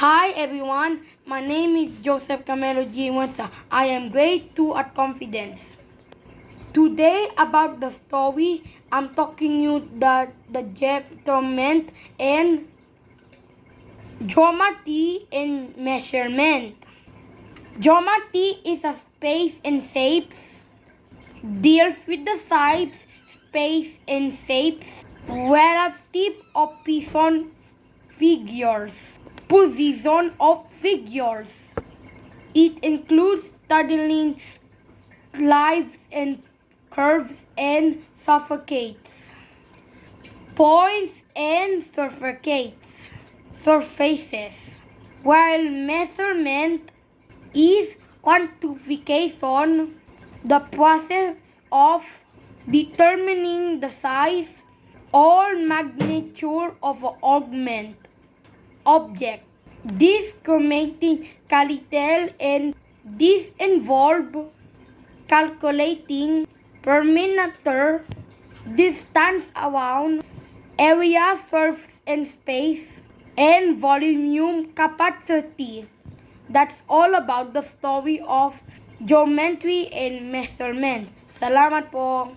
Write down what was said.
Hi everyone, my name is Joseph Camelo G. Wensa. I am grade 2 at Confidence. Today about the story, I'm talking you the determinant and geometry and measurement. Geometry is a space and shapes, deals with the size, space and shapes, relative of position of figures. It includes studying lines and curves and points and surfaces, while measurement is quantification, the process of determining the size or magnitude of an object. This grammatical and this involve calculating perimeter, distance around, area, surface and space, and volume capacity. That's all about the story of geometry and measurement. Salamat po.